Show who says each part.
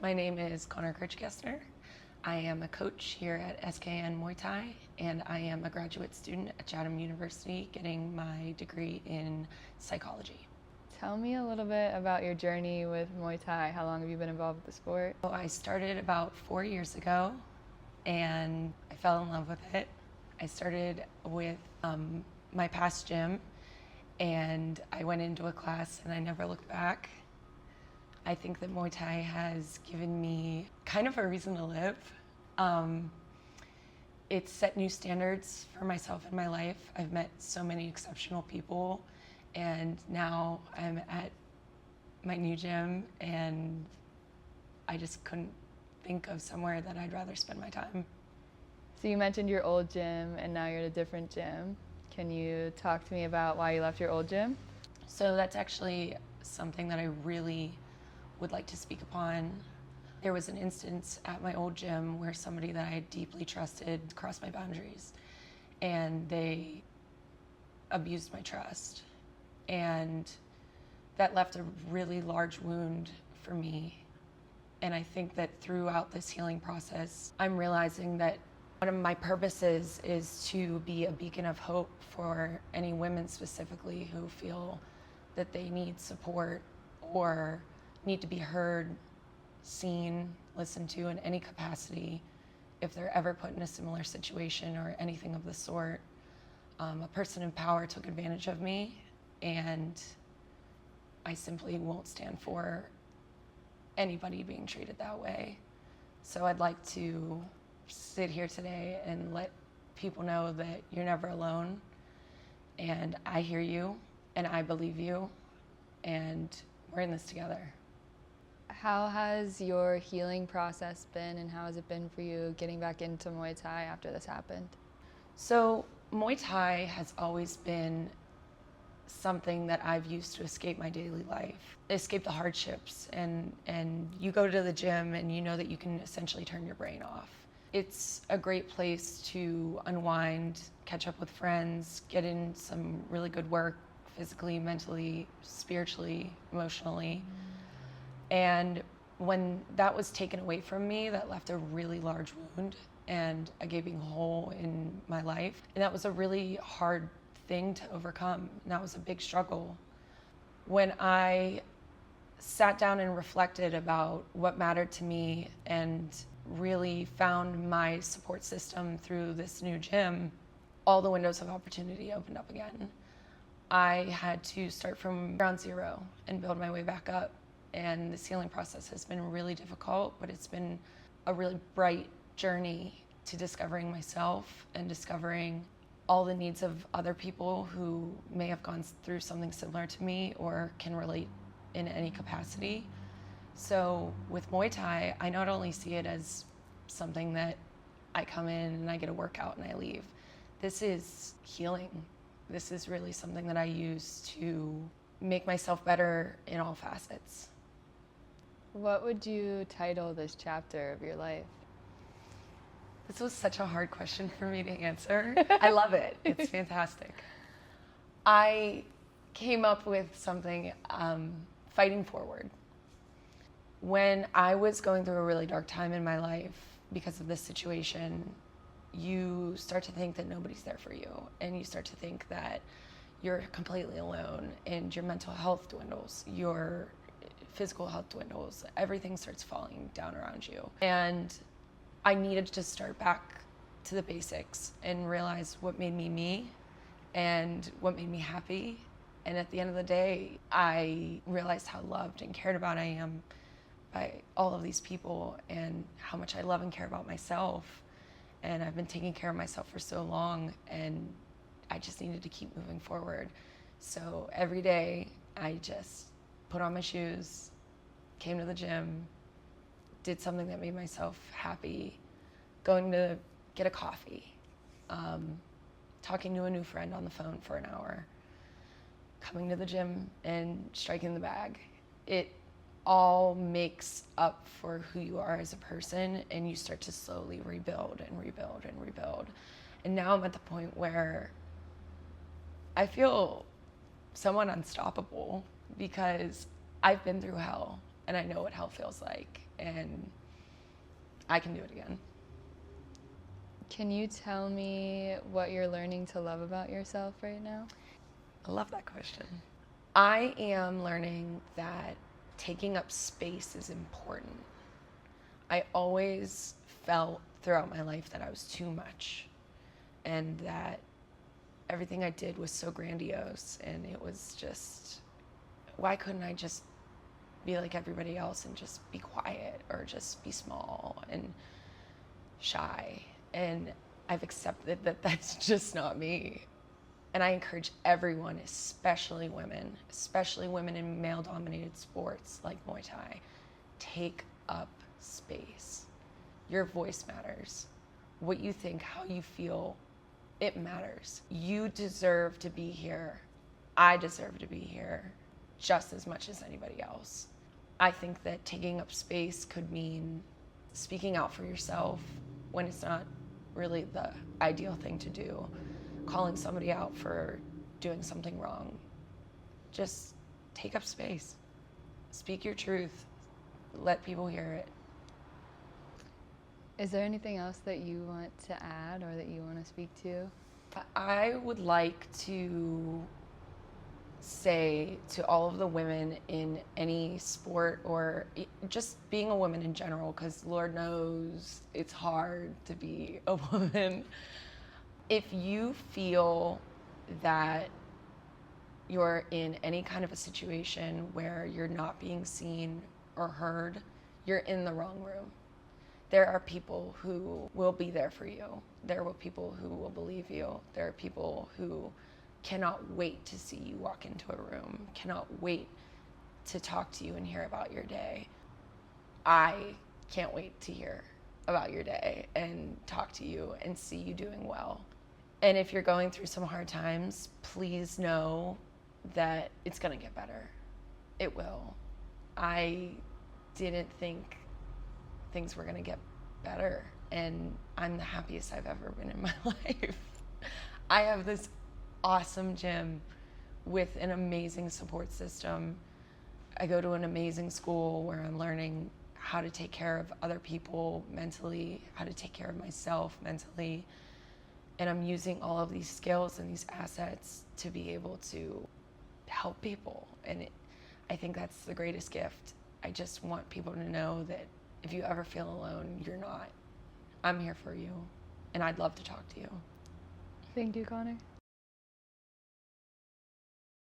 Speaker 1: My name is Connor Kirchgessner. I am a coach here at SKN Muay Thai, and I am a graduate student at Chatham University getting my degree in psychology.
Speaker 2: Tell me a little bit about your journey with Muay Thai. How long have you been involved with the sport?
Speaker 1: I started about 4 years ago, and I fell in love with it. I started with my past gym, and I went into a class and I never looked back. I think that Muay Thai has given me kind of a reason to live. It's set new standards for myself in my life. I've met so many exceptional people, and now I'm at my new gym, and I just couldn't think of somewhere that I'd rather spend my time.
Speaker 2: So you mentioned your old gym and now you're at a different gym. Can you talk to me about why you left your old gym?
Speaker 1: So that's actually something that I really would like to speak upon. There was an instance at my old gym where somebody that I deeply trusted crossed my boundaries, and they abused my trust. And that left a really large wound for me. And I think that throughout this healing process, I'm realizing that one of my purposes is to be a beacon of hope for any women specifically who feel that they need support or need to be heard, seen, listened to in any capacity if they're ever put in a similar situation or anything of the sort. A person in power took advantage of me, and I simply won't stand for anybody being treated that way. So I'd like to sit here today and let people know that you're never alone, and I hear you and I believe you, and we're in this together.
Speaker 2: How has your healing process been, and how has it been for you getting back into Muay Thai after this happened?
Speaker 1: So Muay Thai has always been something that I've used to escape my daily life, escape the hardships, and you go to the gym and you know that you can essentially turn your brain off. It's a great place to unwind, catch up with friends, get in some really good work physically, mentally, spiritually, emotionally. And when that was taken away from me, that left a really large wound and a gaping hole in my life. And that was a really hard thing to overcome. And that was a big struggle. When I sat down and reflected about what mattered to me and really found my support system through this new gym, all the windows of opportunity opened up again. I had to start from ground zero and build my way back up. And this healing process has been really difficult, but it's been a really bright journey to discovering myself and discovering all the needs of other people who may have gone through something similar to me or can relate in any capacity. So with Muay Thai, I not only see it as something that I come in and I get a workout and I leave. This is healing. This is really something that I use to make myself better in all facets.
Speaker 2: What would you title this chapter of your life?
Speaker 1: This was such a hard question for me to answer. I love it. It's fantastic. I came up with something, fighting forward. When I was going through a really dark time in my life because of this situation, you start to think that nobody's there for you, and you start to think that you're completely alone, and your mental health dwindles, your physical health dwindles, everything starts falling down around you. And I needed to start back to the basics and realize what made me me and what made me happy. And at the end of the day, I realized how loved and cared about I am by all of these people, and how much I love and care about myself. And I've been taking care of myself for so long, and I just needed to keep moving forward. So every day I just put on my shoes, came to the gym, did something that made myself happy, going to get a coffee, talking to a new friend on the phone for an hour, coming to the gym and striking the bag. It all makes up for who you are as a person, and you start to slowly rebuild and rebuild and rebuild. And now I'm at the point where I feel somewhat unstoppable because I've been through hell and I know what hell feels like, and I can do it again.
Speaker 2: Can you tell me what you're learning to love about yourself right now?
Speaker 1: I love that question. I am learning that taking up space is important. I always felt throughout my life that I was too much, and that everything I did was so grandiose, and it was just, why couldn't I just be like everybody else and just be quiet or just be small and shy? And I've accepted that that's just not me. And I encourage everyone, especially women in male-dominated sports like Muay Thai, take up space. Your voice matters. What you think, how you feel, it matters. You deserve to be here. I deserve to be here just as much as anybody else. I think that taking up space could mean speaking out for yourself when it's not really the ideal thing to do, calling somebody out for doing something wrong. Just take up space. Speak your truth. Let people hear it.
Speaker 2: Is there anything else that you want to add or that you want to speak to?
Speaker 1: I would like to say to all of the women in any sport, or just being a woman in general, because Lord knows it's hard to be a woman. If you feel that you're in any kind of a situation where you're not being seen or heard, you're in the wrong room. There are people who will be there for you. There are people who will believe you. There are people who cannot wait to see you walk into a room, cannot wait to talk to you and hear about your day. I can't wait to hear about your day and talk to you and see you doing well. And if you're going through some hard times, please know that it's gonna get better. It will. I didn't think things were gonna get better, and I'm the happiest I've ever been in my life. I have this awesome gym with an amazing support system. I go to an amazing school where I'm learning how to take care of other people mentally, how to take care of myself mentally, and I'm using all of these skills and these assets to be able to help people. And I think that's the greatest gift. I just want people to know that if you ever feel alone, you're not. I'm here for you, and I'd love to talk to you.
Speaker 2: Thank you, Connor.